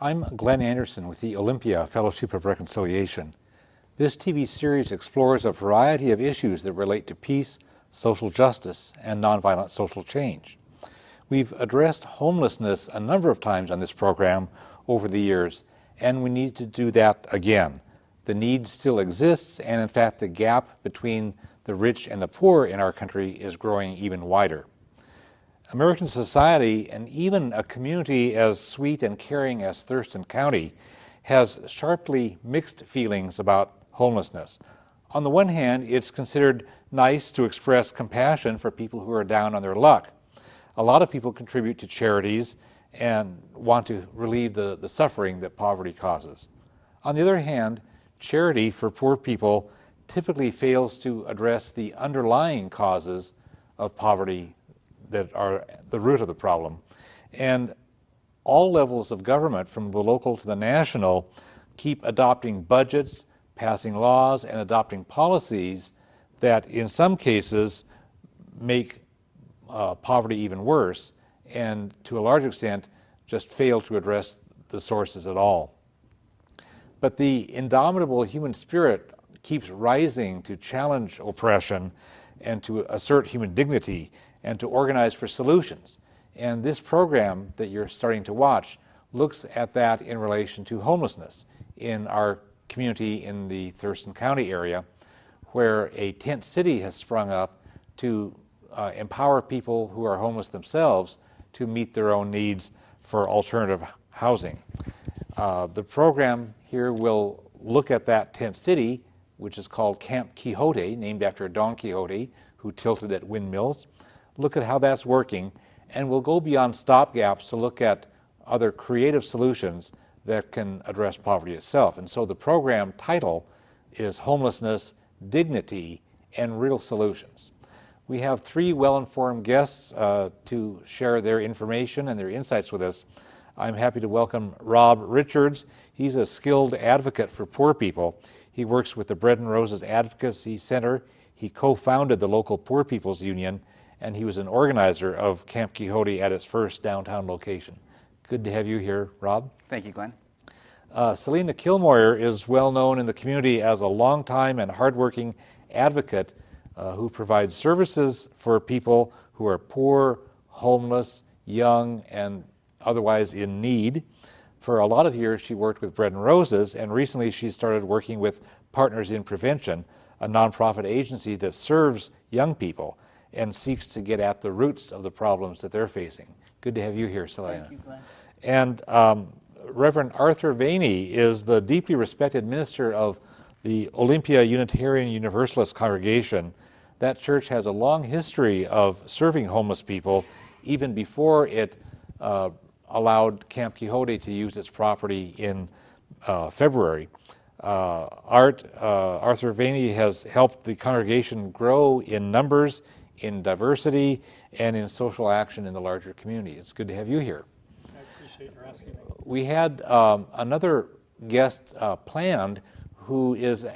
I'm Glen Anderson with the Olympia Fellowship of Reconciliation. This TV series explores a variety of issues that relate to peace, social justice, and nonviolent social change. We've addressed homelessness a number of times on this program over the years, and we need to do that again. The need still exists, and in fact the gap between the rich and the poor in our country is growing even wider. American society, and even a community as sweet and caring as Thurston County, has sharply mixed feelings about homelessness. On the one hand, it's considered nice to express compassion for people who are down on their luck. A lot of people contribute to charities and want to relieve the suffering that poverty causes. On the other hand, charity for poor people typically fails to address the underlying causes of poverty that are the root of the problem. And all levels of government, from the local to the national, keep adopting budgets, passing laws, and adopting policies that in some cases make poverty even worse, and to a large extent just fail to address the sources at all. But the indomitable human spirit keeps rising to challenge oppression and to assert human dignity and to organize for solutions. And this program that you're starting to watch looks at that in relation to homelessness in our community in the Thurston County area, where a tent city has sprung up to empower people who are homeless themselves to meet their own needs for alternative housing. The program here will look at that tent city, which is called Camp Quixote, named after Don Quixote, who tilted at windmills. Look at how that's working, and we'll go beyond stopgaps to look at other creative solutions that can address poverty itself. And so the program title is Homelessness, Dignity, and Real Solutions. We have three well-informed guests to share their information and their insights with us. I'm happy to welcome Rob Richards. He's a skilled advocate for poor people. He works with the Bread and Roses Advocacy Center. He co-founded the local Poor People's Union, and he was an organizer of Camp Quixote at its first downtown location. Good to have you here, Rob. Thank you, Glenn. Selena Kilmoyer is well known in the community as a longtime and hardworking advocate who provides services for people who are poor, homeless, young, and otherwise in need. For a lot of years, she worked with Bread and Roses, and recently she started working with Partners in Prevention, a nonprofit agency that serves young people and seeks to get at the roots of the problems that they're facing. Good to have you here, Selena. Thank you, Glenn. And Reverend Arthur Vaeni is the deeply respected minister of the Olympia Unitarian Universalist congregation. That church has a long history of serving homeless people, even before it allowed Camp Quixote to use its property in February. Arthur Vaeni has helped the congregation grow in numbers, in diversity, and in social action in the larger community. It's good to have you here. I appreciate your asking me. We had another guest planned who is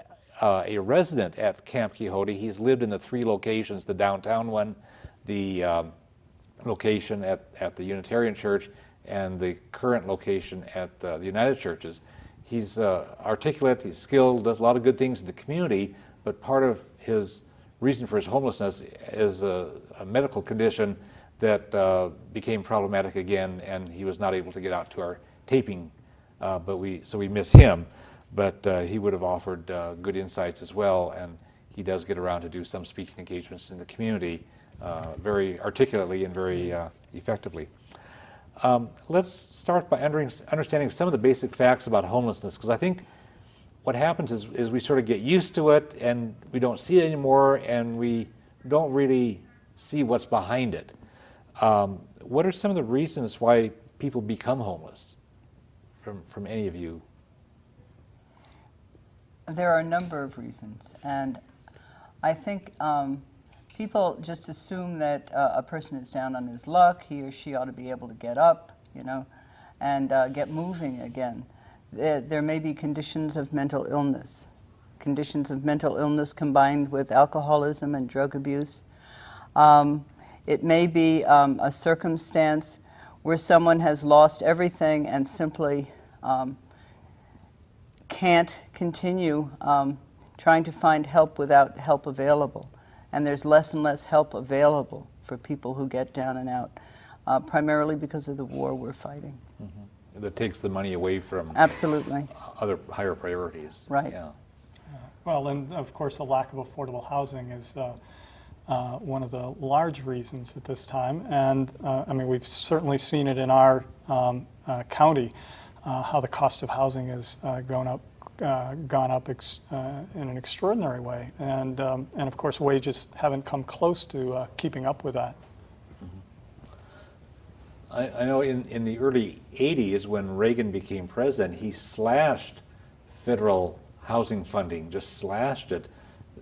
a resident at Camp Quixote. He's lived in the three locations, the downtown one, the location at the Unitarian Church, and the current location at the United Churches. He's articulate, he's skilled, does a lot of good things in the community, but part of his reason for his homelessness is a medical condition that became problematic again, and he was not able to get out to our taping, so we miss him. But he would have offered good insights as well, and he does get around to do some speaking engagements in the community very articulately and very effectively. Let's start by understanding some of the basic facts about homelessness, because I think what happens is we sort of get used to it and we don't see it anymore, and we don't really see what's behind it. What are some of the reasons why people become homeless from any of you? There are a number of reasons, and I think people just assume that a person is down on his luck. He or she ought to be able to get up, and get moving again. There may be conditions of mental illness combined with alcoholism and drug abuse. It may be a circumstance where someone has lost everything and simply can't continue trying to find help without help available. And there's less and less help available for people who get down and out, primarily because of the war we're fighting. Mm-hmm. That takes the money away from absolutely other higher priorities. Right. Yeah. Well, and of course the lack of affordable housing is one of the large reasons at this time. And I mean, we've certainly seen it in our county, how the cost of housing has gone up in an extraordinary way, and of course wages haven't come close to keeping up with that. I know in the early 80s, when Reagan became president, he slashed federal housing funding, just slashed it,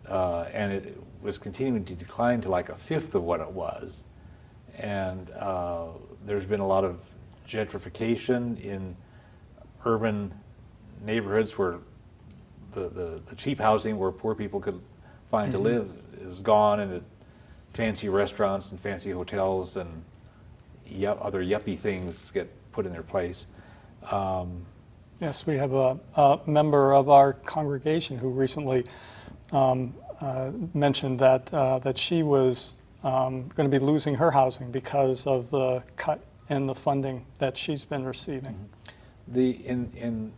and it was continuing to decline to like a fifth of what it was. And there's been a lot of gentrification in urban neighborhoods where the cheap housing where poor people could find to live is gone, and fancy restaurants and fancy hotels and other yuppie things get put in their place. Yes, we have a member of our congregation who recently mentioned that she was going to be losing her housing because of the cut in the funding that she's been receiving. In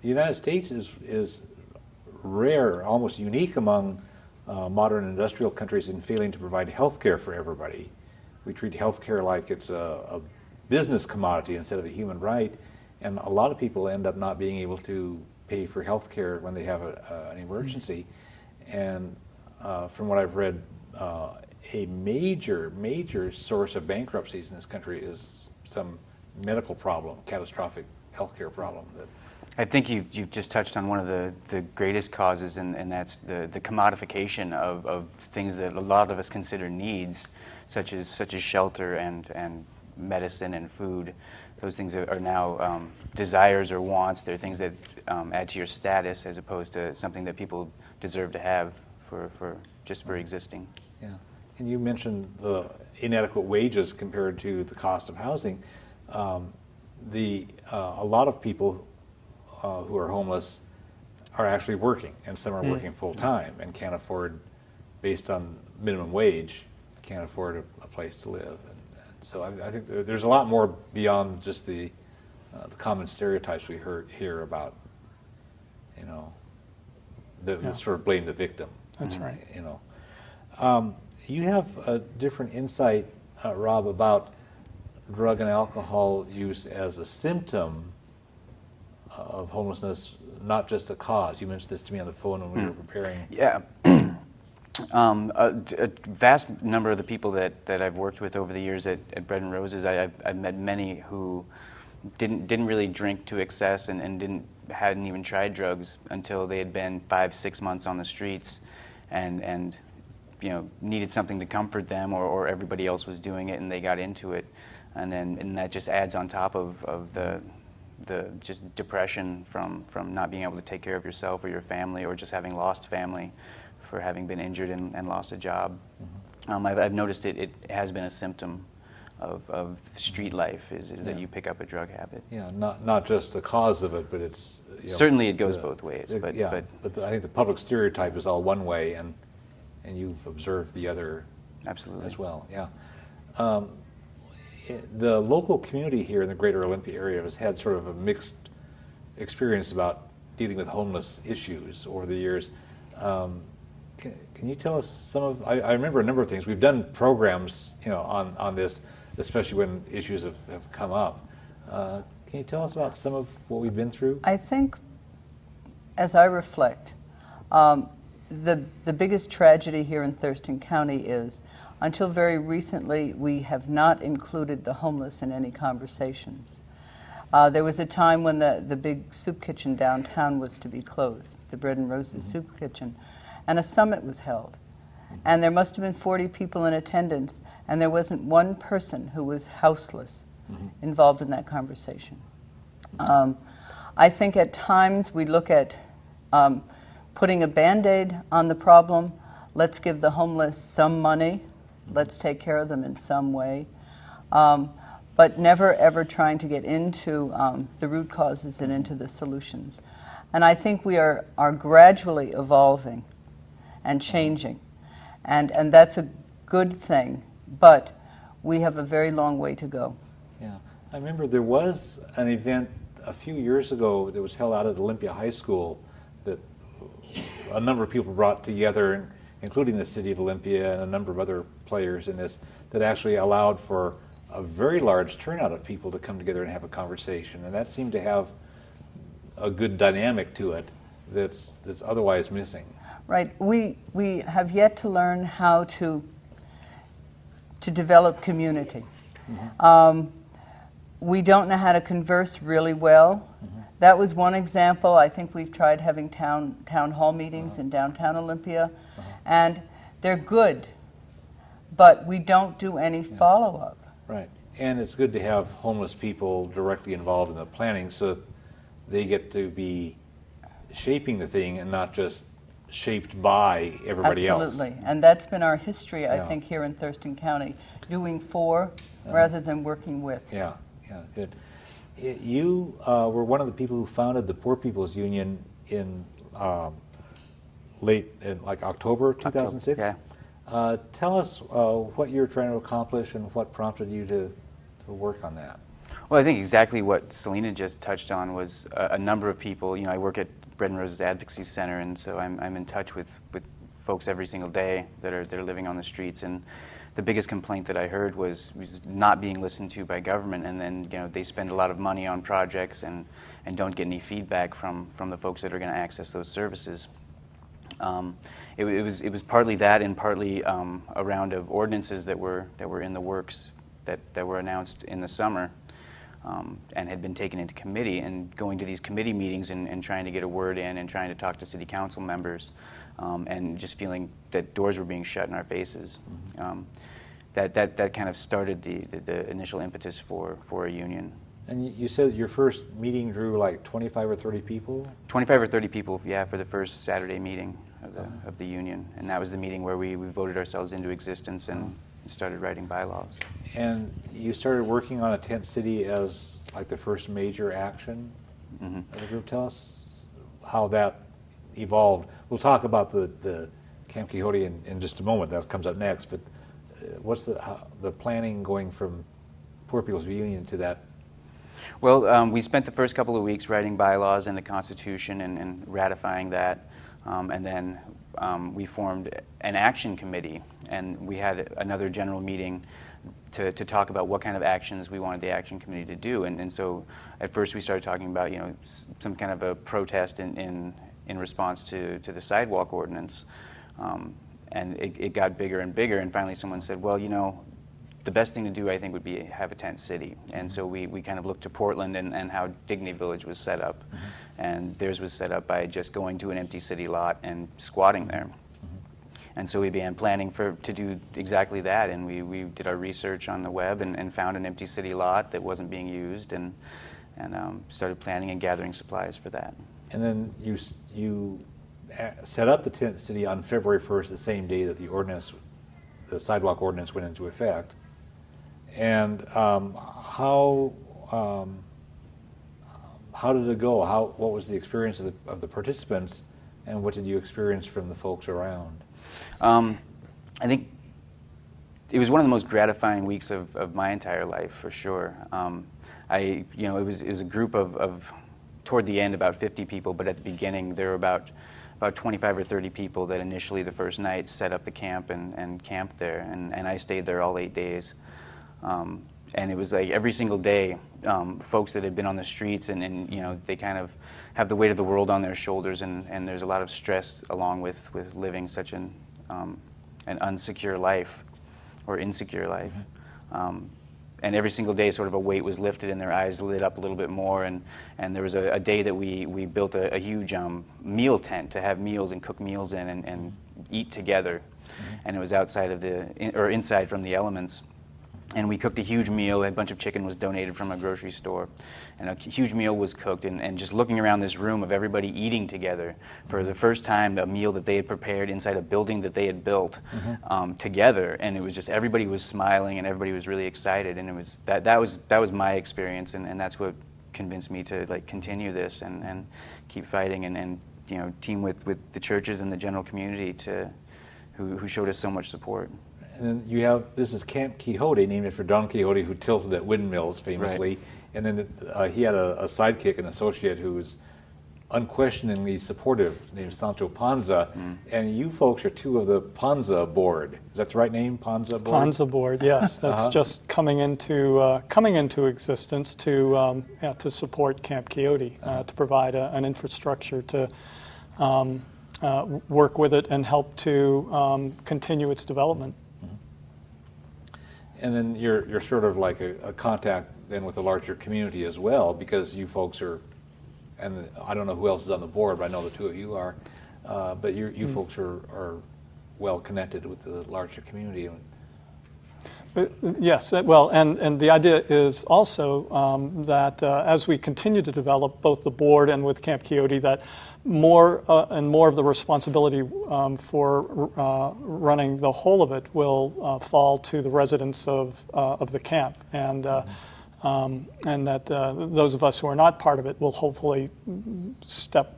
the United States is rare, almost unique among modern industrial countries in failing to provide health care for everybody. We treat health care like it's a business commodity instead of a human right, and a lot of people end up not being able to pay for health care when they have an emergency. And from what I've read, a major source of bankruptcies in this country is some medical problem, catastrophic healthcare problem. I think you've just touched on one of the greatest causes, and that's the commodification of things that a lot of us consider needs, such as shelter and medicine and food. Those things are now desires or wants. They're things that add to your status as opposed to something that people deserve to have for existing. Yeah, and you mentioned the inadequate wages compared to the cost of housing. A lot of people who are homeless are actually working, and some are working full time and can't afford, based on minimum wage, can't afford a place to live. And so I think there's a lot more beyond just the common stereotypes we hear about, that sort of blame the victim. That's right. You have a different insight, Rob, about drug and alcohol use as a symptom of homelessness, not just a cause. You mentioned this to me on the phone when we were preparing. Yeah. A vast number of the people that I've worked with over the years at Bread and Roses, I've met many who didn't really drink to excess and didn't hadn't even tried drugs until they had been 5-6 months on the streets, and needed something to comfort them, or everybody else was doing it and they got into it, and that just adds on top of the just depression from not being able to take care of yourself or your family, or just having lost family for having been injured and lost a job. I've noticed it has been a symptom of street life is that you pick up a drug habit. Yeah, not just the cause of it, but it's certainly it goes both ways. But I think the public stereotype is all one way, and you've observed the other. Absolutely. As well. Yeah. The local community here in the greater Olympia area has had sort of a mixed experience about dealing with homeless issues over the years. Can you tell us some of? I remember a number of things. We've done programs, on this, especially when issues have come up. Can you tell us about some of what we've been through? I think, as I reflect, the biggest tragedy here in Thurston County is, until very recently, we have not included the homeless in any conversations. There was a time when the big soup kitchen downtown was to be closed, the Bread and Roses Soup Kitchen, and a summit was held. And there must have been 40 people in attendance, and there wasn't one person who was houseless involved in that conversation. I think at times we look at putting a Band-Aid on the problem. Let's give the homeless some money. Let's take care of them in some way. But never ever trying to get into the root causes and into the solutions. And I think we are gradually evolving and changing. And that's a good thing, but we have a very long way to go. Yeah, I remember there was an event a few years ago that was held out at Olympia High School that a number of people brought together, including the city of Olympia and a number of other players in this, that actually allowed for a very large turnout of people to come together and have a conversation. And that seemed to have a good dynamic to it that's otherwise missing. Right. We have yet to learn how to develop community. We don't know how to converse really well. That was one example. I think we've tried having town hall meetings in downtown Olympia, and they're good, but we don't do any follow-up. Right. And it's good to have homeless people directly involved in the planning so that they get to be shaping the thing and not just shaped by everybody else. Absolutely. And that's been our history, I think, here in Thurston County, doing for rather than working with. Yeah, good. You were one of the people who founded the Poor People's Union in like October 2006? Yeah. Tell us what you're trying to accomplish and what prompted you to work on that. Well, I think exactly what Selena just touched on was a number of people. I work at Bread and Roses Advocacy Center, and so I'm in touch with folks every single day that are living on the streets. And the biggest complaint that I heard was not being listened to by government, and then they spend a lot of money on projects and don't get any feedback from the folks that are going to access those services. It was partly that, and partly a round of ordinances that were in the works that were announced in the summer. And had been taken into committee, and going to these committee meetings and trying to get a word in and trying to talk to city council members, and just feeling that doors were being shut in our faces. That kind of started the initial impetus for a union. And you said your first meeting drew like 25 or 30 people? 25 or 30 people, yeah, for the first Saturday meeting of the union. And that was the meeting where we voted ourselves into existence and started writing bylaws. And you started working on a tent city as like the first major action of the group. Tell us how that evolved. We'll talk about the Camp Quixote in just a moment. That comes up next. But what's the planning going from Poor People's Union to that? Well, we spent the first couple of weeks writing bylaws and the Constitution and ratifying that. And then we formed an action committee, and we had another general meeting to talk about what kind of actions we wanted the action committee to do. And so at first we started talking about some kind of a protest in response to the sidewalk ordinance. And it got bigger and bigger, and finally someone said, well, the best thing to do, I think, would be have a tent city. And so we kind of looked to Portland and how Dignity Village was set up. And theirs was set up by just going to an empty city lot and squatting there. And so we began planning to do exactly that, and we did our research on the web and found an empty city lot that wasn't being used, and started planning and gathering supplies for that. And then you set up the tent city on February 1st, the same day that the sidewalk ordinance went into effect. And how did it go? What was the experience of the participants, and what did you experience from the folks around? I think it was one of the most gratifying weeks of my entire life, for sure. It was a group of toward the end, about 50 people, but at the beginning there were about 25 or 30 people that initially the first night set up the camp and camped there, and I stayed there all 8 days. And it was like every single day, folks that had been on the streets and they kind of have the weight of the world on their shoulders, and there's a lot of stress along with living such an unsecure life or insecure life. And every single day sort of a weight was lifted and their eyes lit up a little bit more, and there was a day that we built a huge meal tent to have meals and cook meals in and eat together. And it was outside of inside from the elements. And we cooked a huge meal. A bunch of chicken was donated from a grocery store, and a huge meal was cooked. And just looking around this room of everybody eating together for the first time, a meal that they had prepared inside a building that they had built together. And it was just everybody was smiling and everybody was really excited. And it was that was my experience, and that's what convinced me to continue this and keep fighting and team with the churches and the general community who showed us so much support. And then this is Camp Quixote, named after Don Quixote, who tilted at windmills famously. Right. And then he had a sidekick, an associate, who was unquestioningly supportive, named Sancho Panza. And you folks are two of the Panza board. Is that the right name, Panza board? Panza board, yes. That's just coming into existence to support Camp Quixote, to provide an infrastructure to work with it and help to continue its development. And then you're sort of like a contact then with the larger community as well, because you folks are, and I don't know who else is on the board, but I know the two of you are, but you folks are well connected with the larger community. Yes, well, and the idea is also that as we continue to develop both the board and with Camp Quixote, that more and more of the responsibility for running the whole of it will fall to the residents of the camp, and that those of us who are not part of it will hopefully step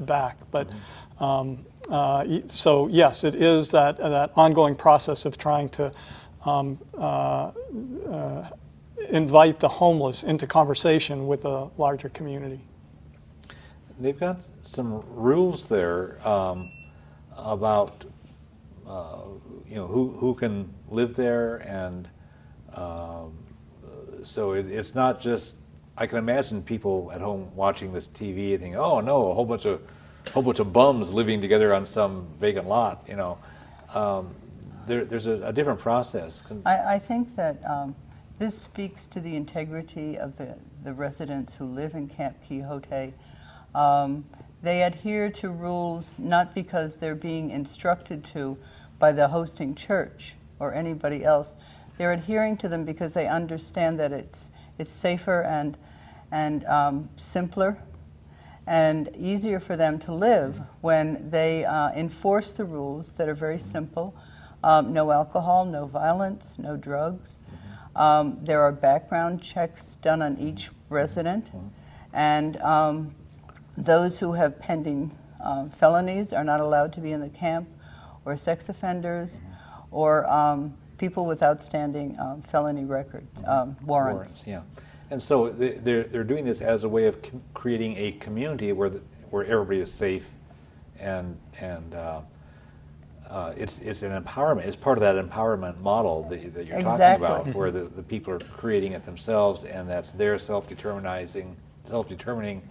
back. But so yes, it is that ongoing process of trying to invite the homeless into conversation with a larger community. They've got some rules there about who can live there, and so it's not just. I can imagine people at home watching this TV thinking, "Oh no, a whole bunch of bums living together on some vacant lot." There's a different process. I think that this speaks to the integrity of the residents who live in Camp Quixote. They adhere to rules not because they're being instructed to by the hosting church or anybody else. They're adhering to them because they understand that it's safer and simpler and easier for them to live when they enforce the rules that are very simple. No alcohol, no violence, no drugs. There are background checks done on each resident, and those who have pending felonies are not allowed to be in the camp, or sex offenders, or people with outstanding felony records, warrants. Yeah, and so they're doing this as a way of creating a community where everybody is safe, and it's an empowerment. It's part of that empowerment model that you're Exactly. talking about, where the people are creating it themselves, and that's their self-determining,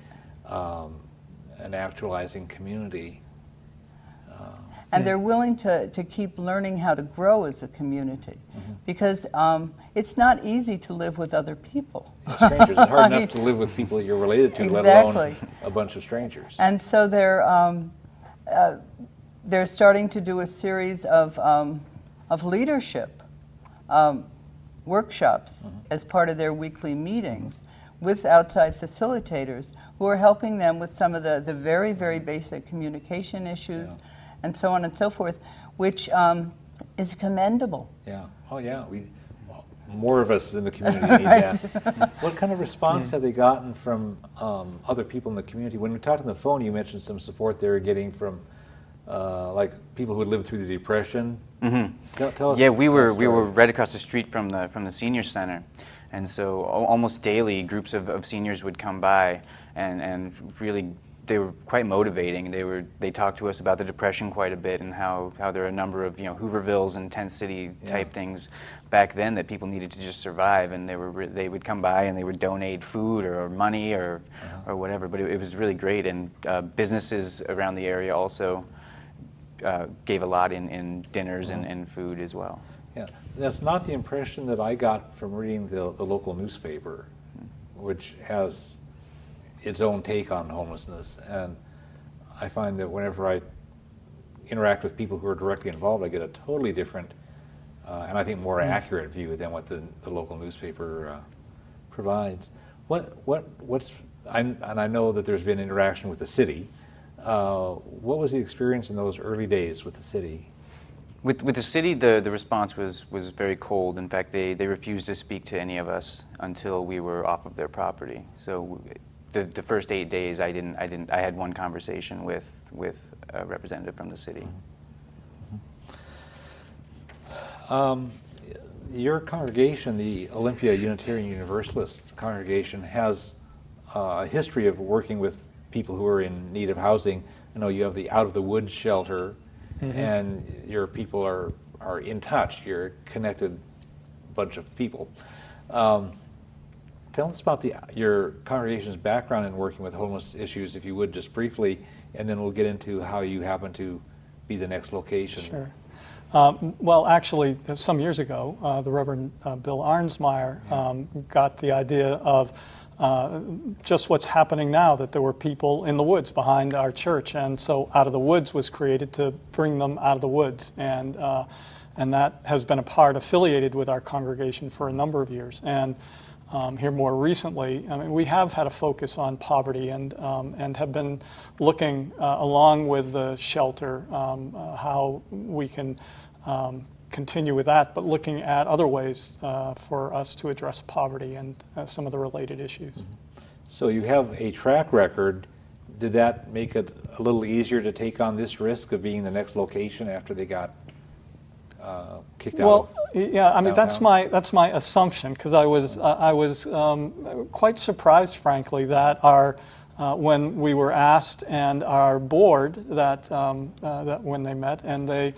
and actualizing community. And they're willing to keep learning how to grow as a community. Because it's not easy to live with other people. Strangers. It's hard enough to live with people that you're related to, Exactly. let alone a bunch of strangers. And so they're starting to do a series of leadership workshops as part of their weekly meetings with outside facilitators who are helping them with some of the very, very basic communication issues and so on and so forth, which is commendable. Yeah. Oh, yeah. More of us in the community need that. What kind of response have they gotten from other people in the community? When we talked on the phone, you mentioned some support they were getting from like people who had lived through the Depression. Tell us. Yeah, we were right across the street from the senior center, and so almost daily groups of seniors would come by, and really they were quite motivating. They talked to us about the Depression quite a bit, and how there are a number of Hoovervilles and tent city type things back then that people needed to just survive, and they would come by and they would donate food or money or whatever. But it was really great, and businesses around the area also gave a lot in dinners and food as well. Yeah, that's not the impression that I got from reading the local newspaper, which has its own take on homelessness. And I find that whenever I interact with people who are directly involved, I get a totally different and I think more accurate view than what the local newspaper provides. And I know that there's been interaction with the city. What was the experience in those early days with the city? With the city, the response was very cold. In fact, they refused to speak to any of us until we were off of their property. So the first 8 days, I had one conversation with a representative from the city. Your congregation, the Olympia Unitarian Universalist congregation, has a history of working with people who are in need of housing. I know you have the Out of the Woods shelter, and your people are in touch. You're a connected bunch of people. Tell us about your congregation's background in working with homeless issues, if you would, just briefly, and then we'll get into how you happen to be the next location. Sure. Well, actually, some years ago, the Reverend Bill Arnsmeyer got the idea of just what's happening now, that there were people in the woods behind our church, and so Out of the Woods was created to bring them out of the woods, and that has been affiliated with our congregation for a number of years. And here more recently, I mean, we have had a focus on poverty and have been looking along with the shelter how we can continue with that, but looking at other ways for us to address poverty and some of the related issues. So you have a track record. Did that make it a little easier to take on this risk of being the next location after they got kicked out? Well, yeah, I mean downtown? that's my assumption, because I was quite surprised, frankly, that when we were asked, and our board that when they met, and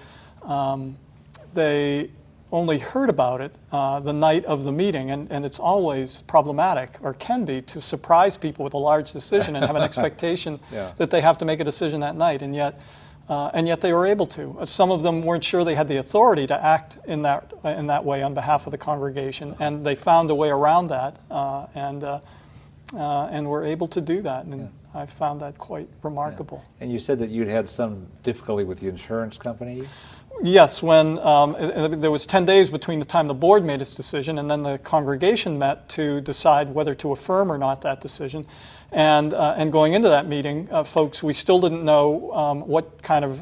they only heard about it the night of the meeting, and it's always problematic, or can be, to surprise people with a large decision and have an expectation that they have to make a decision that night, and yet they were able to. Some of them weren't sure they had the authority to act in that way on behalf of the congregation, and they found a way around that, and were able to do that, and I found that quite remarkable. Yeah. And you said that you'd had some difficulty with the insurance company? Yes, when there was 10 days between the time the board made its decision and then the congregation met to decide whether to affirm or not that decision. And going into that meeting, folks, we still didn't know what kind of,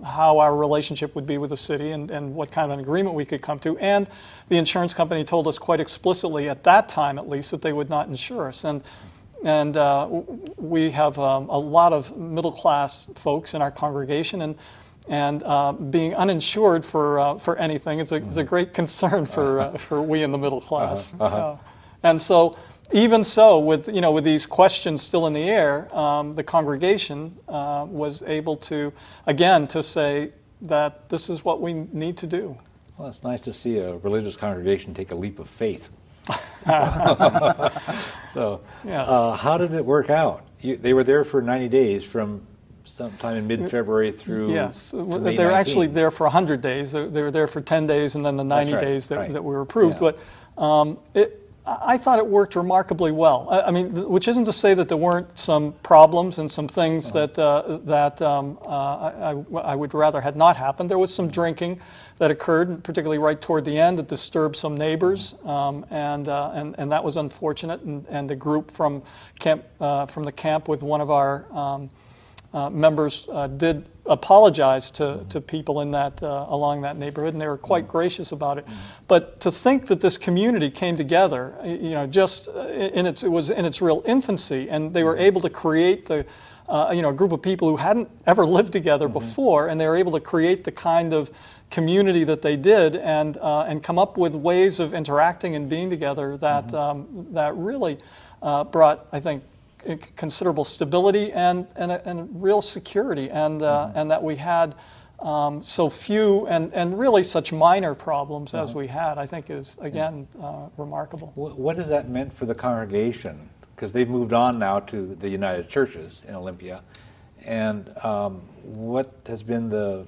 how our relationship would be with the city and what kind of an agreement we could come to. And the insurance company told us quite explicitly, at that time at least, that they would not insure us. And we have a lot of middle-class folks in our congregation, and being uninsured for anything is a great concern for we in the middle class. And so, even so, with these questions still in the air, the congregation was able to say that this is what we need to do. Well, it's nice to see a religious congregation take a leap of faith. So, yes. How did it work out? They were there for 90 days from sometime in mid-February through Yes, to May they're 19. actually there for 100 days. They were there for 10 days and then the 90 right, days that, right. that we were approved. Yeah. But I thought it worked remarkably well. I mean, which isn't to say that there weren't some problems and some things that I would rather had not happened. There was some drinking that occurred, particularly right toward the end, that disturbed some neighbors, and that was unfortunate. And the group from the camp with one of our members did apologize to people in that along that neighborhood, and they were quite gracious about it. But to think that this community came together, just it was in its real infancy, and they were able to create a group of people who hadn't ever lived together before, and they were able to create the kind of community that they did, and come up with ways of interacting and being together that really brought, I think, considerable stability and real security, and that we had so few and really such minor problems as we had, I think is, again, remarkable. What has that meant for the congregation? Because they've moved on now to the United Churches in Olympia, and what has been the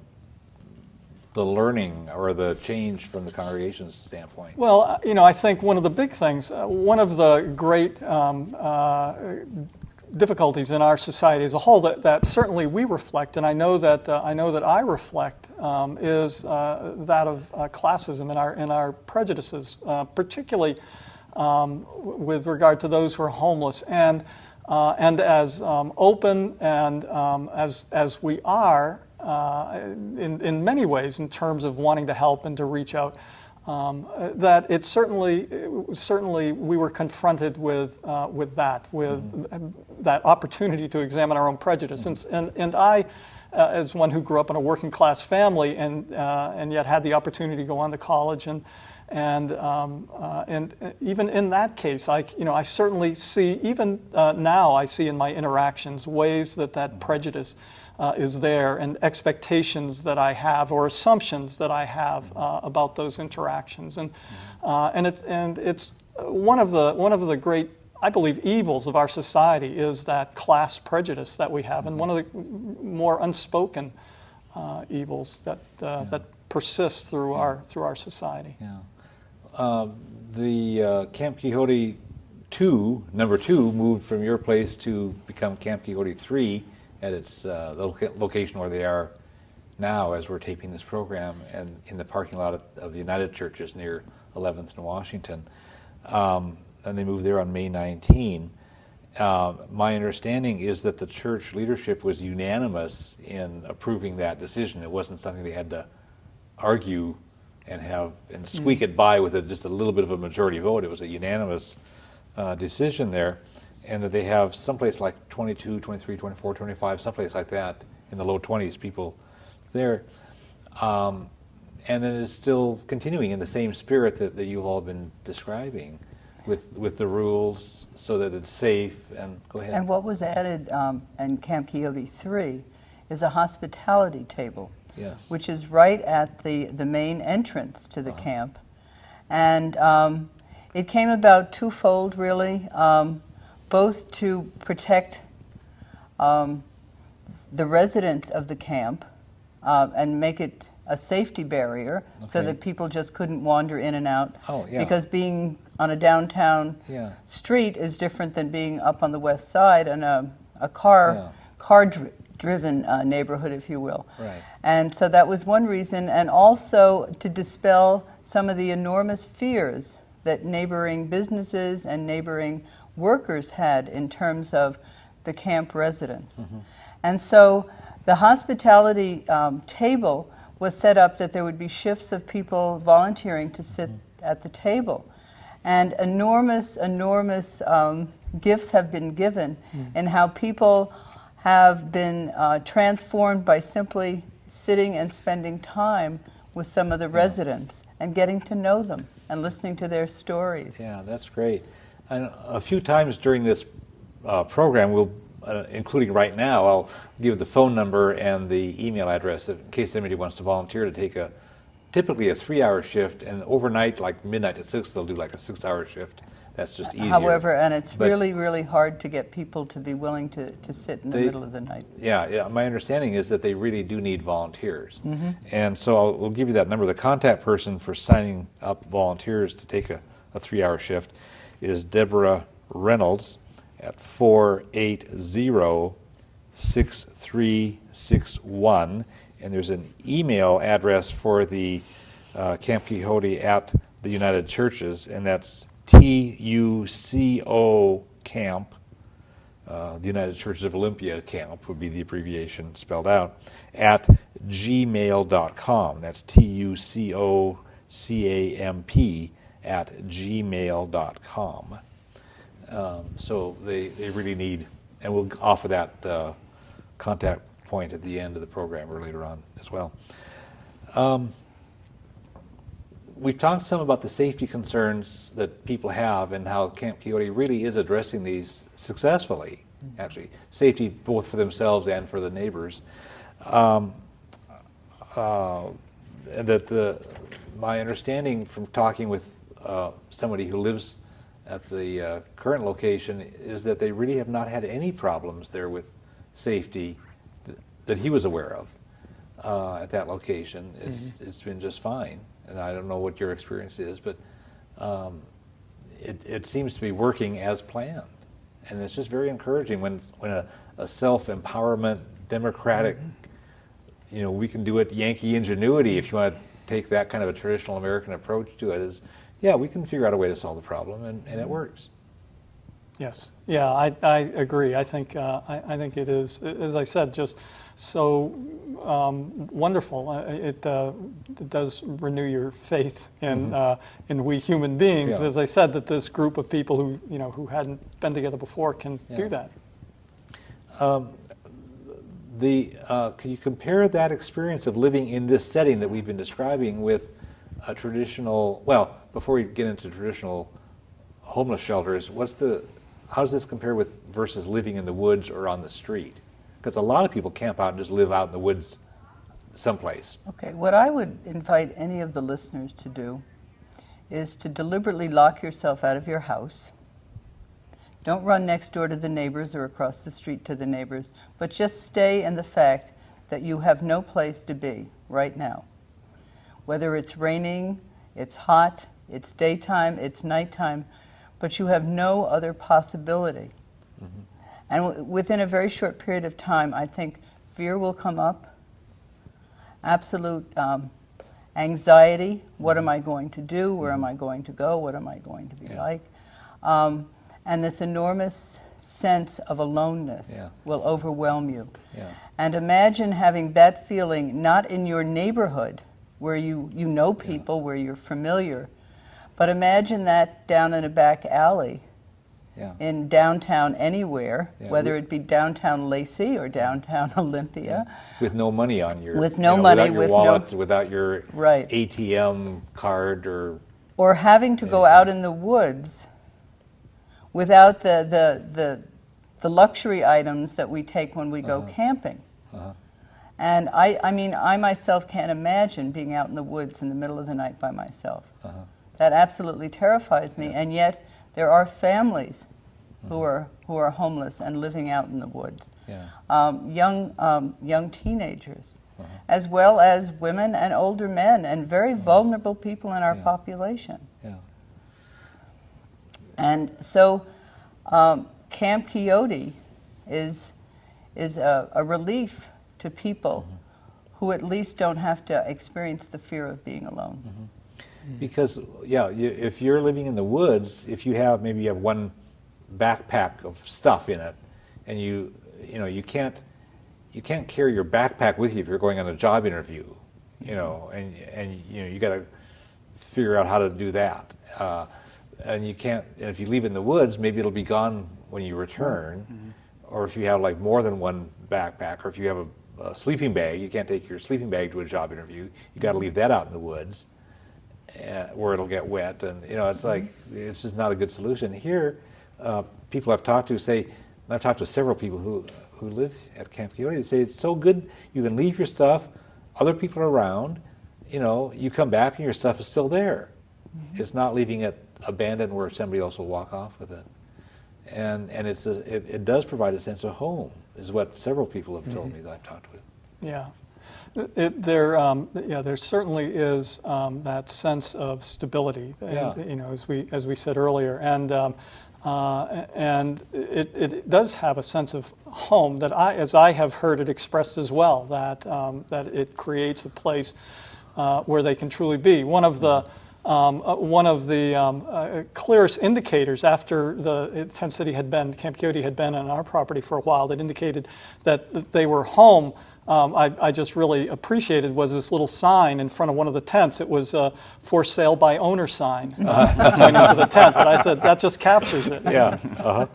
learning or the change from the congregation's standpoint? Well, I think one of the big things, one of the great difficulties in our society as a whole that certainly we reflect, and I know that I reflect, is that of classism in our prejudices, particularly with regard to those who are homeless, and as open and as we are. In many ways, in terms of wanting to help and to reach out, that it certainly we were confronted with that opportunity to examine our own prejudice, and I, as one who grew up in a working class family and yet had the opportunity to go on to college, and even in that case, I certainly see, even now I see in my interactions ways that prejudice is there, and expectations that I have or assumptions that I have about those interactions, and it's one of the great, I believe, evils of our society is that class prejudice that we have, and one of the more unspoken evils that persists through our society. Yeah. The Camp Quixote number 2, moved from your place to become Camp Quixote 3 at its location where they are now as we're taping this program, and in the parking lot of the United Churches near 11th and Washington. And they moved there on May 19. My understanding is that the church leadership was unanimous in approving that decision. It wasn't something they had to argue and squeak it by with just a little bit of a majority vote. It was a unanimous decision there, and that they have someplace like 22, 23, 24, 25, someplace like that, in the low 20s people there. And then it's still continuing in the same spirit that you've all been describing, with the rules so that it's safe. And go ahead. And what was added in Camp Quixote 3 is a hospitality table, yes, which is right at the main entrance to the camp. And it came about twofold, really, both to protect the residents of the camp and make it a safety barrier, so that people just couldn't wander in and out. Oh, yeah. Because being on a downtown street is different than being up on the west side in a car-driven neighborhood, if you will. Right. And so that was one reason, and also to dispel some of the enormous fears that neighboring businesses and neighboring workers had in terms of the camp residents. Mm-hmm. And so the hospitality table was set up that there would be shifts of people volunteering to sit at the table. And enormous gifts have been given in how people have been transformed by simply sitting and spending time with some of the residents and getting to know them and listening to their stories. Yeah, that's great. And a few times during this program, we'll, including right now, I'll give the phone number and the email address in case anybody wants to volunteer to take typically a 3-hour shift, and overnight, like midnight to 6, they'll do like a 6-hour shift that's just easier. However, and it's But really, really hard to get people to be willing to sit in the middle of the night. Yeah, my understanding is that they really do need volunteers. Mm-hmm. And so we'll give you that number. The contact person for signing up volunteers to take a 3-hour shift is Deborah Reynolds at 480-6361. And there's an email address for the Camp Quixote at the United Churches, and that's TUCO Camp. The United Churches of Olympia Camp would be the abbreviation spelled out, at gmail.com. That's TUCOCAMP at gmail.com. So they really need, and we'll offer that contact point at the end of the program or later on as well. We've talked some about the safety concerns that people have and how Camp Quixote really is addressing these successfully, actually. Safety both for themselves and for the neighbors. And that my understanding from talking with somebody who lives at the current location is that they really have not had any problems there with safety that he was aware of at that location. It's been just fine. And I don't know what your experience is, but it seems to be working as planned. And it's just very encouraging when a self-empowerment, democratic, we can do it Yankee ingenuity, if you want to take that kind of a traditional American approach to it, is, yeah, we can figure out a way to solve the problem, and it works. Yes, yeah, I agree. I think it is, as I said, just so wonderful. It does renew your faith in we human beings. Yeah. As I said, that this group of people who hadn't been together before can do that. Can you compare that experience of living in this setting that we've been describing with a traditional? Well, before we get into traditional homeless shelters, how does this compare with versus living in the woods or on the street? Because a lot of people camp out and just live out in the woods someplace. Okay, what I would invite any of the listeners to do is to deliberately lock yourself out of your house. Don't run next door to the neighbors or across the street to the neighbors, but just stay in the fact that you have no place to be right now. Whether it's raining, it's hot, it's daytime, it's nighttime, but you have no other possibility. And within a very short period of time, I think fear will come up, absolute anxiety. What am I going to do? Where am I going to go? What am I going to be like? And this enormous sense of aloneness will overwhelm you. And imagine having that feeling not in your neighborhood, where you know people, where you're familiar, but imagine that down in a back alley in downtown anywhere, whether it be downtown Lacey or downtown Olympia. With no money on your... With no money, without your wallet, without your ATM card or having to go out in the woods without the luxury items that we take when we go camping. And I mean, I myself can't imagine being out in the woods in the middle of the night by myself. That absolutely terrifies me, and yet there are families who are homeless and living out in the woods. Young teenagers, as well as women and older men, and very vulnerable people in our population. And so Camp Quixote is a relief to people who at least don't have to experience the fear of being alone. Because, if you're living in the woods, if you have one backpack of stuff in it, and you can't carry your backpack with you if you're going on a job interview, and you got to figure out how to do that. And you can't. And if you leave it in the woods, maybe it'll be gone when you return. Or if you have like more than one backpack, or if you have a sleeping bag, you can't take your sleeping bag to a job interview. You got to leave that out in the woods, where it'll get wet, and it's like it's just not a good solution. Here, people I've talked to say, and I've talked to several people who live at Camp Quixote. They say it's so good. You can leave your stuff. Other people are around. You come back and your stuff is still there. It's not leaving it abandoned where somebody else will walk off with it. And it does provide a sense of home, is what several people have told me that I've talked with. Yeah. There certainly is that sense of stability, and, as we said earlier, and it does have a sense of home that as I have heard it expressed as well, that it creates a place where they can truly be. One of the clearest indicators after the Tent City Camp Quixote had been on our property for a while that indicated that they were home. I just really appreciated was this little sign in front of one of the tents. It was a for sale by owner sign pointing to the tent. But I said, that just captures it. Yeah.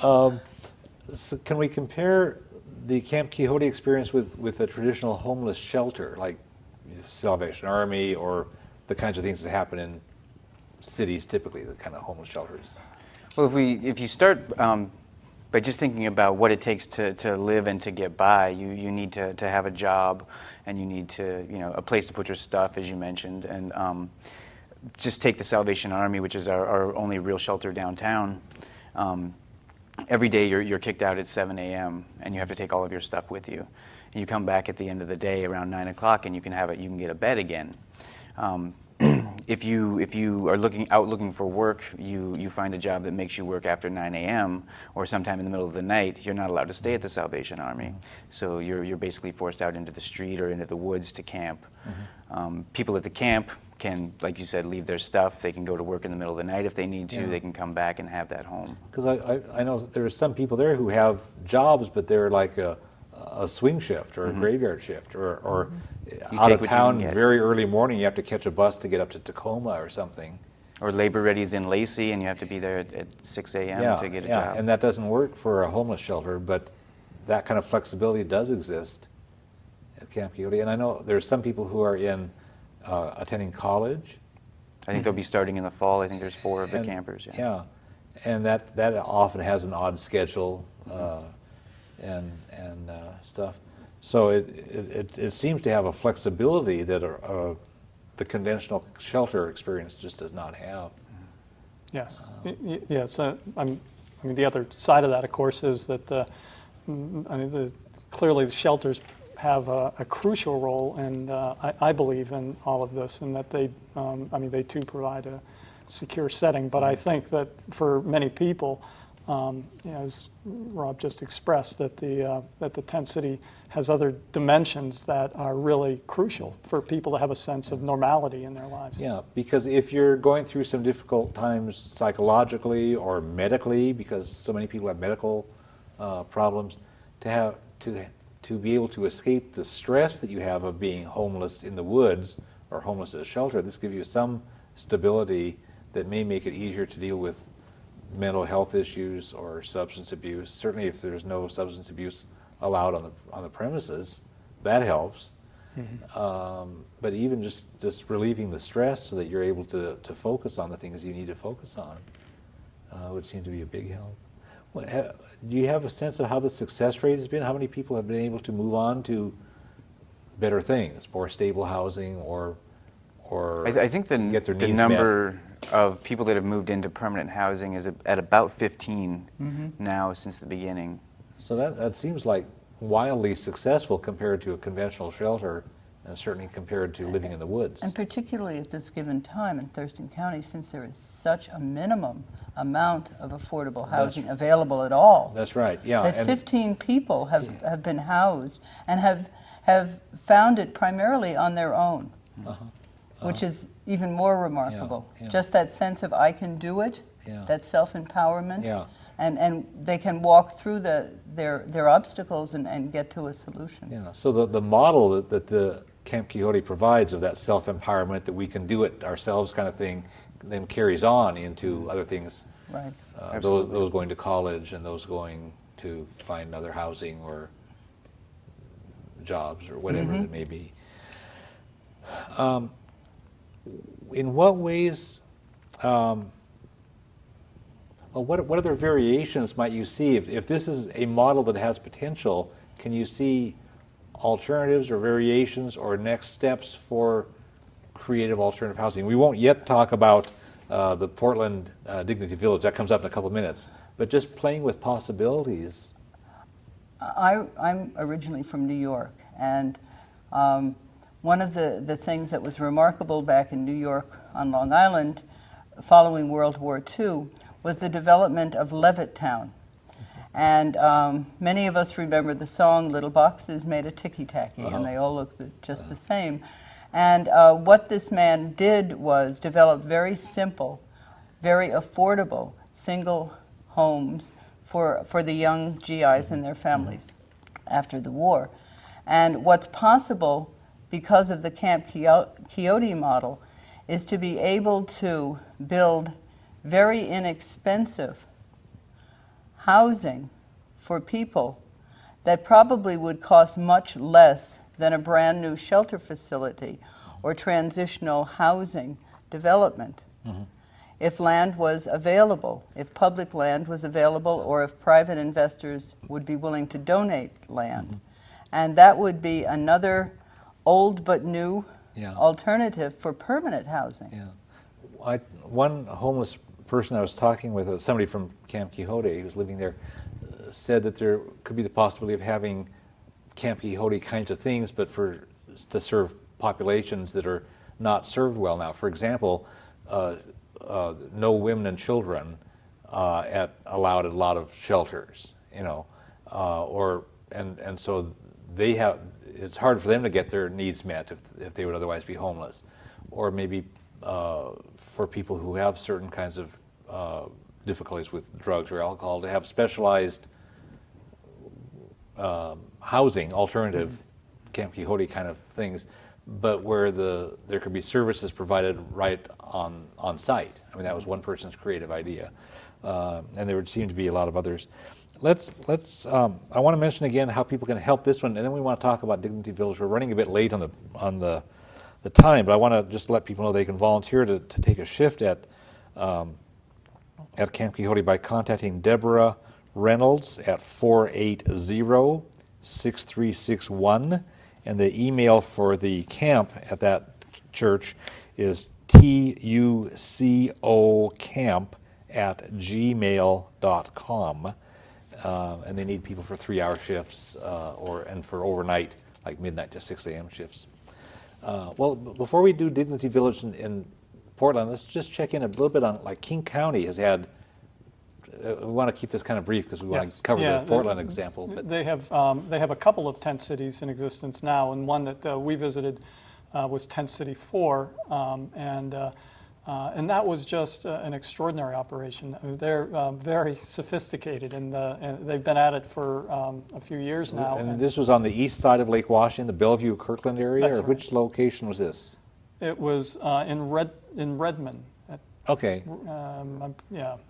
So can we compare the Camp Quixote experience with a traditional homeless shelter, like the Salvation Army or the kinds of things that happen in cities typically, the kind of homeless shelters? Well, if you start by just thinking about what it takes to live and to get by, you need to have a job, and you need to, a place to put your stuff, as you mentioned, and just take the Salvation Army, which is our only real shelter downtown. Every day you're kicked out at 7 a.m. and you have to take all of your stuff with you. And you come back at the end of the day around 9 o'clock, and you can get a bed again. If you are looking for work, you find a job that makes you work after 9 a.m. or sometime in the middle of the night, you're not allowed to stay at the Salvation Army. So you're basically forced out into the street or into the woods to camp. People at the camp can, like you said, leave their stuff. They can go to work in the middle of the night if they need to. They can come back and have that home. Because I know there are some people there who have jobs, but they're like a swing shift or a graveyard shift or out of town very early morning. You have to catch a bus to get up to Tacoma or something. Or labor ready's in Lacey, and you have to be there at 6 a.m. to get a job. And that doesn't work for a homeless shelter, but that kind of flexibility does exist at Camp Quixote. And I know there's some people who are attending college. I think they'll be starting in the fall. I think there's 4 of the campers. Yeah, and that often has an odd schedule and stuff. So it seems to have a flexibility that the conventional shelter experience just does not have. Yes. Yes. The other side of that, of course, is that clearly the shelters have a crucial role, and I believe in all of this, and that they too provide a secure setting. But I think that for many people, as Rob just expressed, that the Tent City has other dimensions that are really crucial for people to have a sense of normality in their lives. Yeah, because if you're going through some difficult times psychologically or medically, because so many people have medical problems, to be able to escape the stress that you have of being homeless in the woods or homeless at a shelter, this gives you some stability that may make it easier to deal with mental health issues or substance abuse. Certainly if there's no substance abuse allowed on the premises, that helps. But even just relieving the stress so that you're able to focus on the things you need to focus on would seem to be a big help. Do you have a sense of how the success rate has been? How many people have been able to move on to better things, more stable housing, or I think the number met? Of people that have moved into permanent housing is at about 15 now since the beginning. So that seems like wildly successful compared to a conventional shelter, and certainly compared to living in the woods. And particularly at this given time in Thurston County, since there is such a minimum amount of affordable housing available at all. That's right, yeah. That 15 people have been housed and have found it primarily on their own, which is even more remarkable. Yeah. Just that sense of I can do it, that self-empowerment. Yeah. And they can walk through their obstacles and get to a solution. Yeah. So the model that the Camp Quixote provides of that self-empowerment, that we can do it ourselves kind of thing, then carries on into other things. Right. Those going to college and those going to find other housing or jobs or whatever it may be. In what ways... what other variations might you see? If this is a model that has potential, can you see alternatives or variations or next steps for creative alternative housing? We won't yet talk about the Portland Dignity Village. That comes up in a couple of minutes. But just playing with possibilities. I'm originally from New York, and one of the things that was remarkable back in New York on Long Island following World War II was the development of Levittown. And many of us remember the song Little Boxes Made of Ticky-Tacky, and they all look just the same. And what this man did was develop very simple, very affordable single homes for the young GIs and their families after the war. And what's possible because of the Camp Quixote model is to be able to build very inexpensive housing for people that probably would cost much less than a brand new shelter facility or transitional housing development. If land was available, if public land was available, or if private investors would be willing to donate land. And that would be another old but new alternative for permanent housing. One homeless person I was talking with, somebody from Camp Quixote who was living there, said that there could be the possibility of having Camp Quixote kinds of things, but to serve populations that are not served well now. For example, no women and children allowed at a lot of shelters, and so they have. It's hard for them to get their needs met if they would otherwise be homeless, or maybe for people who have certain kinds of difficulties with drugs or alcohol to have specialized housing, alternative Camp Quixote kind of things, but where there could be services provided right on site. I mean, that was one person's creative idea, and there would seem to be a lot of others. Let's. I want to mention again how people can help this one, and then we want to talk about Dignity Village. We're running a bit late on the time, but I want to just let people know they can volunteer to take a shift at Camp Quixote by contacting Deborah Reynolds at 480-6361, and the email for the camp at that church is tucocamp@gmail.com. And they need people for 3-hour shifts and for overnight, like midnight to 6 a.m. shifts. Well, before we do Dignity Village in Portland, let's just check in a little bit on, like, King County has had, we want to keep this kind of brief because we want to cover the Portland example. But they have a couple of tent cities in existence now, and one that we visited was Tent City 4, and that was just an extraordinary operation. I mean, they're very sophisticated, and they've been at it for a few years now. And this was on the east side of Lake Washington, the Bellevue-Kirkland area, or which location was this? It was in Redmond. Okay.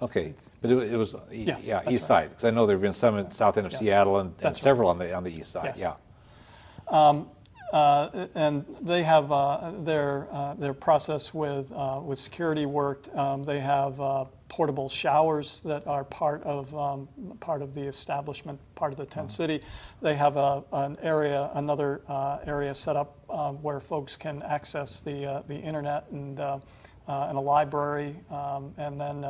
Okay, but it was east side, because I know there have been some in south end of Seattle and several on the east side. And they have their process with security worked. They have portable showers that are part of the establishment, part of the tent city. They have another area set up where folks can access the internet and a library, and then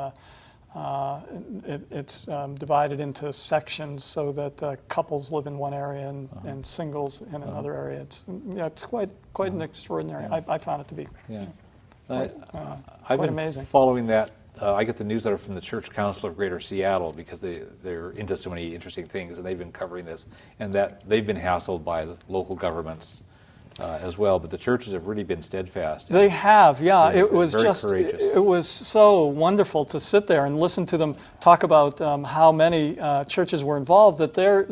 it's divided into sections so that couples live in one area and singles in another area. It's quite an extraordinary. I found it to be quite amazing. Following that, I get the newsletter from the Church Council of Greater Seattle because they're into so many interesting things, and they've been covering this, and that they've been hassled by the local governments as well, but the churches have really been steadfast. They have, yeah. It was just courageous. It was so wonderful to sit there and listen to them talk about how many churches were involved. That they're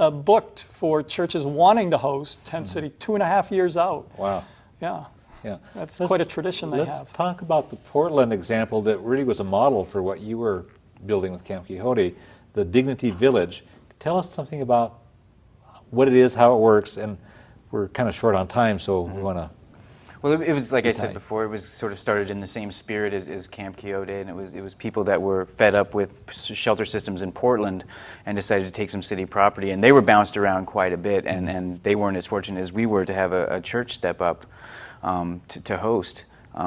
booked for churches wanting to host Tent City 2.5 years out. Wow. Yeah. Yeah. That's quite a tradition they have. Let's talk about the Portland example that really was a model for what you were building with Camp Quixote, the Dignity Village. Tell us something about what it is, how it works, and we're kind of short on time, so we want to. Well, it was like I said before. It was sort of started in the same spirit as Camp Quixote, and it was people that were fed up with shelter systems in Portland, and decided to take some city property. And they were bounced around quite a bit, and they weren't as fortunate as we were to have a church step up to host.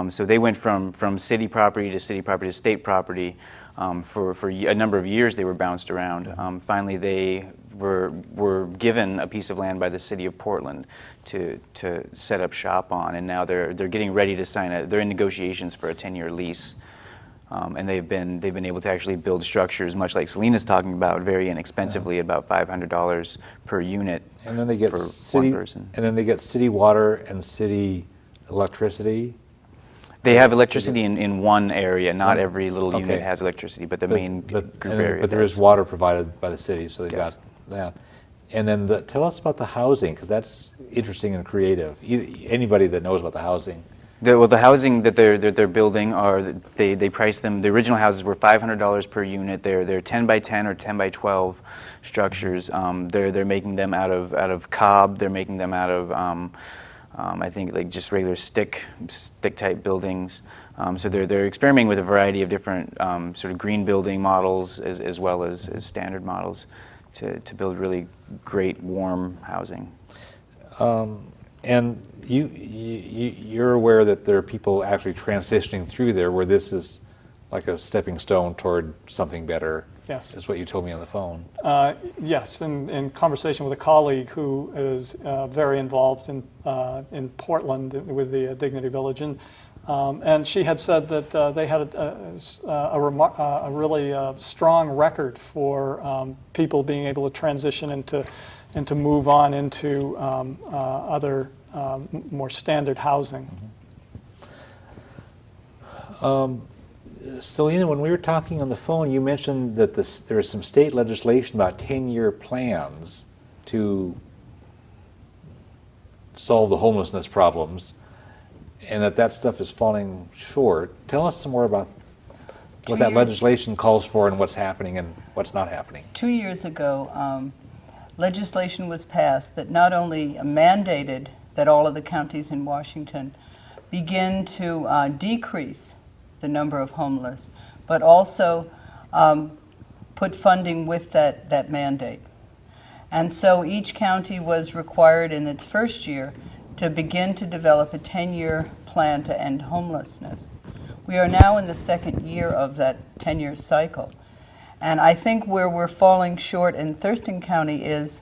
So they went from city property to city property to state property. For a number of years, they were bounced around. Finally, they were given a piece of land by the city of Portland to set up shop on, and now they're getting ready to sign they're in negotiations for a 10-year lease. And they've been able to actually build structures, much like Selena's talking about, very inexpensively, about $500 per unit. And then they get for city, one person. And then they get city water and city electricity. They have electricity in one area. Not every little unit Okay. has electricity, but the main group and then, area. but there does. is water provided by the city, so they've Yes. got that. And then tell us about the housing, because that's interesting and creative. Anybody that knows about the housing. The housing that they're building they price them. The original houses were $500 per unit. They're 10 by 10 or 10 by 12 structures. They're making them out of cob. They're making them out of I think like just regular stick type buildings. So they're experimenting with a variety of different sort of green building models as well as standard models to build really great warm housing. And you're aware that there are people actually transitioning through there where this is like a stepping stone toward something better. Yes. Is what you told me on the phone. Yes, in conversation with a colleague who is very involved in Portland with the Dignity Village, and she had said that they had a really strong record for people being able to transition and to move on into other more standard housing. Selena, when we were talking on the phone, you mentioned that there is some state legislation about 10-year plans to solve the homelessness problems, and that stuff is falling short. Tell us some more about what that legislation calls for and what's happening and what's not happening. 2 years ago, legislation was passed that not only mandated that all of the counties in Washington begin to decrease the number of homeless, but also put funding with that mandate. And so each county was required in its first year to begin to develop a 10-year plan to end homelessness. We are now in the second year of that 10-year cycle. And I think where we're falling short in Thurston County is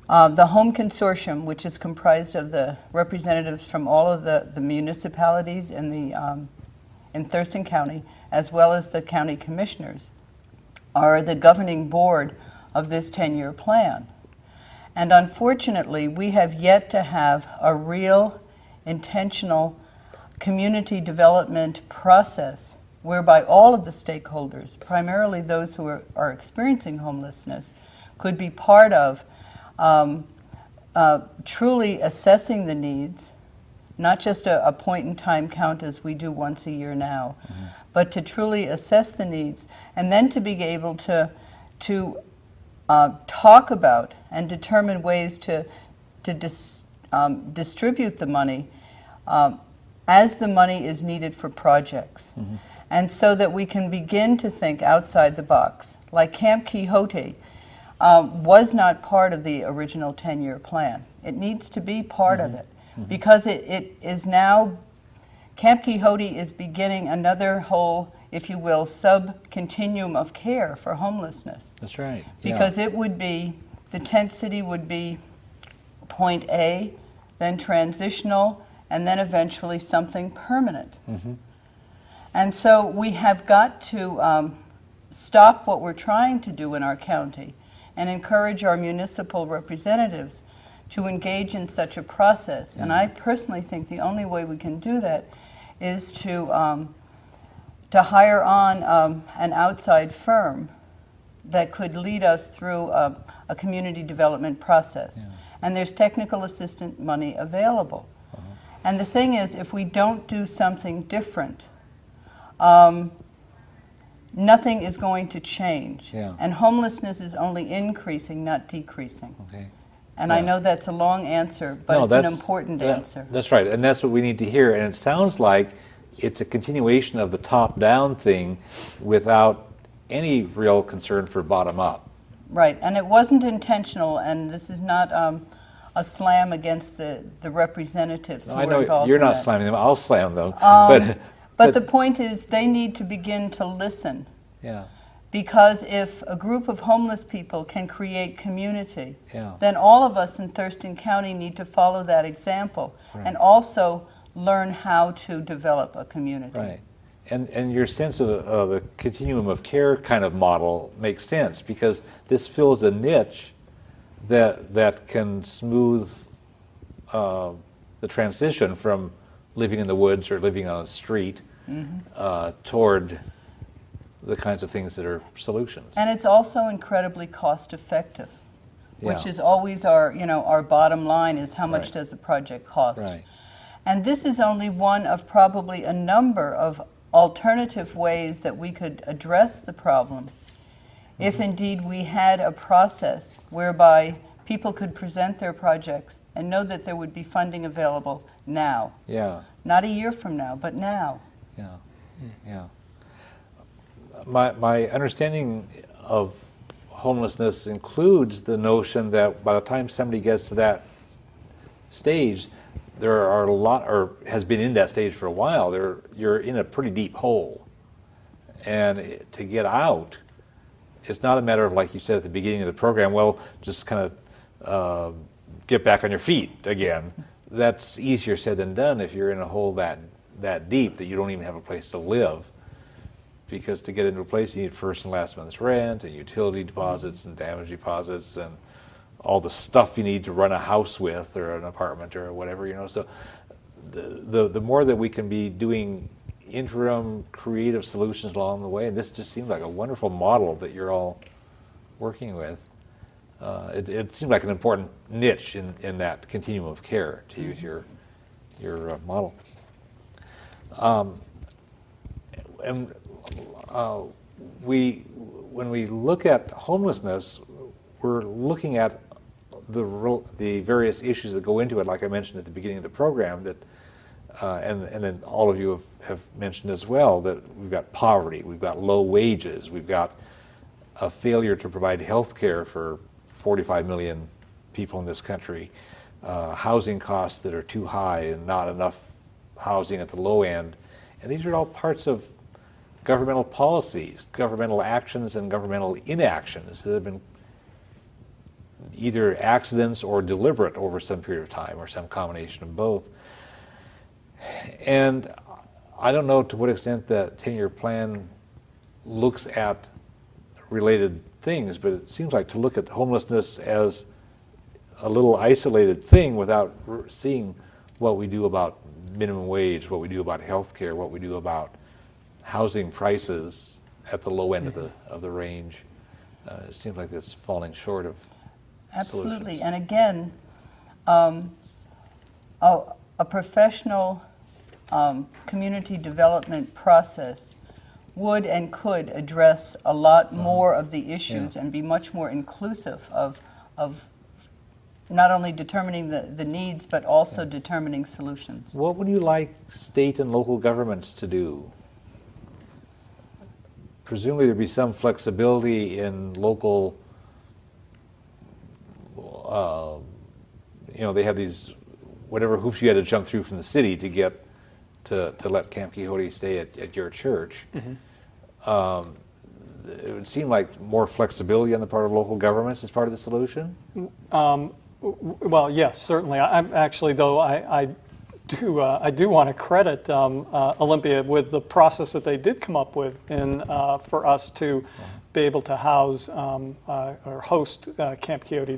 the Home Consortium, which is comprised of the representatives from all of the municipalities in Thurston County, as well as the county commissioners, are the governing board of this 10-year plan. And unfortunately, we have yet to have a real, intentional community development process whereby all of the stakeholders, primarily those who are experiencing homelessness, could be part of truly assessing the needs, not just a point-in-time count as we do once a year now, but to truly assess the needs and then to be able to talk about and determine ways to distribute the money as the money is needed for projects. And so that we can begin to think outside the box. Like Camp Quixote was not part of the original 10-year plan. It needs to be part of it. Because it is now, Camp Quixote is beginning another whole, if you will, sub-continuum of care for homelessness. That's right. Because it would be, the tent city would be point A, then transitional, and then eventually something permanent. And so we have got to stop what we're trying to do in our county and encourage our municipal representatives to engage in such a process. And I personally think the only way we can do that is to hire on an outside firm that could lead us through a community development process. And there's technical assistant money available. And the thing is, if we don't do something different, nothing is going to change. And homelessness is only increasing, not decreasing. And I know that's a long answer, but it's an important answer. That's right, and that's what we need to hear. And it sounds like it's a continuation of the top-down thing without any real concern for bottom-up. Right, and it wasn't intentional, and this is not a slam against the representatives who I are know involved you're in not that. slamming them. I'll slam them. But the point is, they need to begin to listen. Yeah. Because if a group of homeless people can create community, Yeah. then all of us in Thurston County need to follow that example and also learn how to develop a community. Right. And your sense of the continuum of care kind of model makes sense, because this fills a niche that can smooth the transition from living in the woods or living on a street toward the kinds of things that are solutions. And it's also incredibly cost effective, which is always our bottom line, is how much does a project cost. Right. And this is only one of probably a number of alternative ways that we could address the problem if indeed we had a process whereby people could present their projects and know that there would be funding available now. Yeah. Not a year from now, but now. Yeah. Yeah. My understanding of homelessness includes the notion that by the time somebody gets to that stage, there are a lot, or has been in that stage for a while, you're in a pretty deep hole. And to get out, it's not a matter of, like you said at the beginning of the program, well, just kind of get back on your feet again. That's easier said than done if you're in a hole that deep that you don't even have a place to live. Because to get into a place, you need first and last month's rent, and utility deposits, and damage deposits, and all the stuff you need to run a house with, or an apartment, or whatever, So the more that we can be doing interim creative solutions along the way, and this just seems like a wonderful model that you're all working with. It seems like an important niche in that continuum of care, to use your model. And when we look at homelessness, we're looking at the various issues that go into it, like I mentioned at the beginning of the program, that and then all of you have mentioned as well, that we've got poverty, we've got low wages, we've got a failure to provide health care for 45 million people in this country, housing costs that are too high and not enough housing at the low end. And these are all parts of governmental policies, governmental actions, and governmental inactions that have been either accidents or deliberate over some period of time, or some combination of both. And I don't know to what extent the 10-year plan looks at related things, but it seems like to look at homelessness as a little isolated thing without seeing what we do about minimum wage, what we do about health care, what we do about housing prices at the low end of the range. It seems like it's falling short of Absolutely. solutions. And again, a professional community development process would and could address a lot more of the issues and be much more inclusive of not only determining the needs, but also determining solutions. What would you like state and local governments to do? Presumably there'd be some flexibility in local, they have these, whatever hoops you had to jump through from the city to get to let Camp Quixote stay at your church. It would seem like more flexibility on the part of local governments is part of the solution? Well, yes, certainly. I'm actually, though, I do want to credit Olympia with the process that they did come up with for us to be able to house or host Camp Quixote.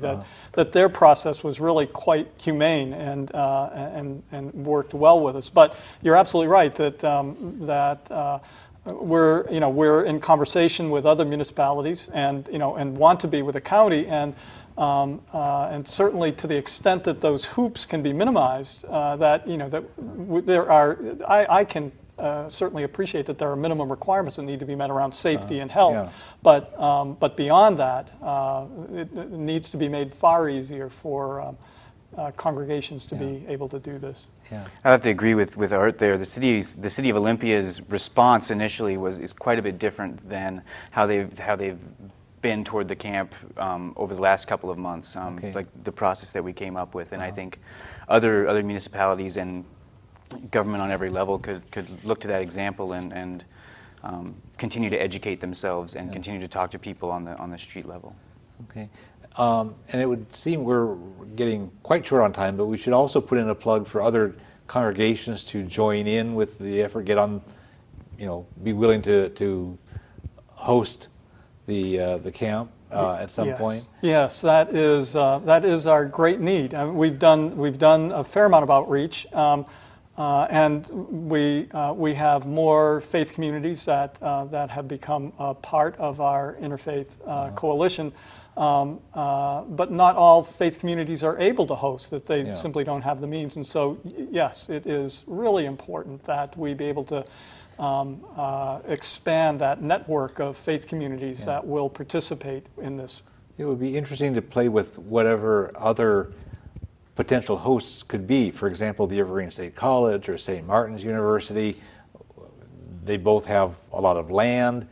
That their process was really quite humane and worked well with us. But you're absolutely right that we're in conversation with other municipalities and want to be with the county, and certainly to the extent that those hoops can be minimized, that there are, I can certainly appreciate that there are minimum requirements that need to be met around safety and health, but beyond that, it needs to be made far easier for congregations to be able to do this. I have to agree with Art there. The city of Olympia's response initially is quite a bit different than how they've been toward the camp over the last couple of months, Okay. like the process that we came up with, and I think other municipalities and government on every level could look to that example and continue to educate themselves and continue to talk to people on the street level. Okay. And it would seem we're getting quite short on time, but we should also put in a plug for other congregations to join in with the effort, get on, be willing to host the camp at some Yes. point. Yes, that is our great need. We've done a fair amount of outreach, and we have more faith communities that have become a part of our interfaith coalition. But not all faith communities are able to host, that they simply don't have the means. And so, yes, it is really important that we be able to expand that network of faith communities that will participate in this. It would be interesting to play with whatever other potential hosts could be. For example, the Evergreen State College or St. Martin's University. They both have a lot of land.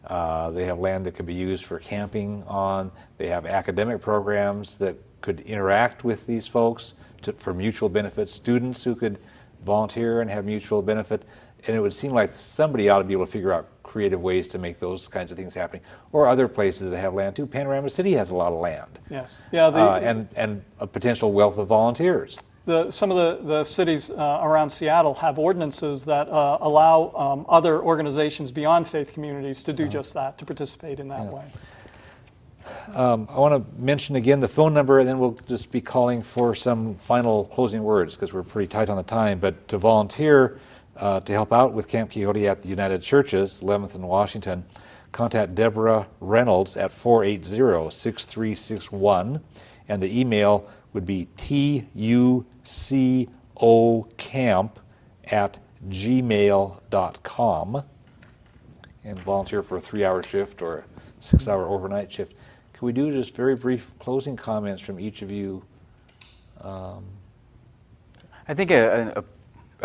They have land that could be used for camping on. They have academic programs that could interact with these folks for mutual benefit. Students who could volunteer and have mutual benefit. And it would seem like somebody ought to be able to figure out creative ways to make those kinds of things happening. Or other places that have land too. Panorama City has a lot of land. Yes. Yeah. And a potential wealth of volunteers. Some of the cities around Seattle have ordinances that allow other organizations beyond faith communities to do just that, to participate in that way. I want to mention again the phone number, and then we'll just be calling for some final closing words because we're pretty tight on the time. But to volunteer to help out with Camp Quixote at the United Churches, 11th and Washington, contact Deborah Reynolds at 480-6361, and the email would be tucocamp@gmail.com, and volunteer for a 3-hour shift or a 6-hour overnight shift. Can we do just very brief closing comments from each of you? I think a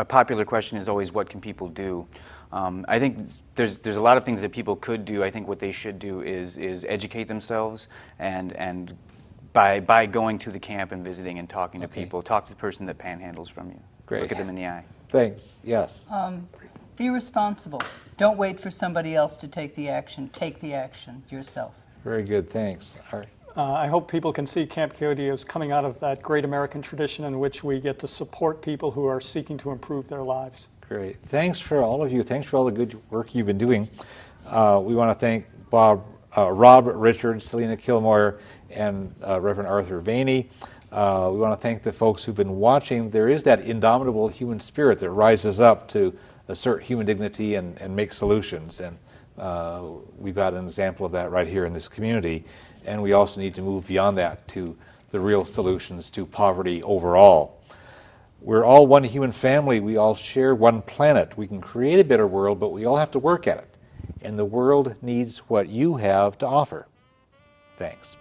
popular question is always, what can people do? I think there's a lot of things that people could do. I think what they should do is educate themselves and by going to the camp and visiting and talking to people, talk to the person that panhandles from you. Great. Look at them in the eye. Thanks. Yes. Be responsible. Don't wait for somebody else to take the action. Take the action yourself. Very good. Thanks. All right. I hope people can see Camp Quixote as coming out of that great American tradition in which we get to support people who are seeking to improve their lives. Great. Thanks for all of you. Thanks for all the good work you've been doing. We want to thank Rob Richards, Selena Kilmoyer, and Reverend Arthur Vaeni. We want to thank the folks who've been watching. There is that indomitable human spirit that rises up to assert human dignity and make solutions. And we've got an example of that right here in this community. And we also need to move beyond that to the real solutions to poverty overall. We're all one human family. We all share one planet. We can create a better world, but we all have to work at it. And the world needs what you have to offer. Thanks.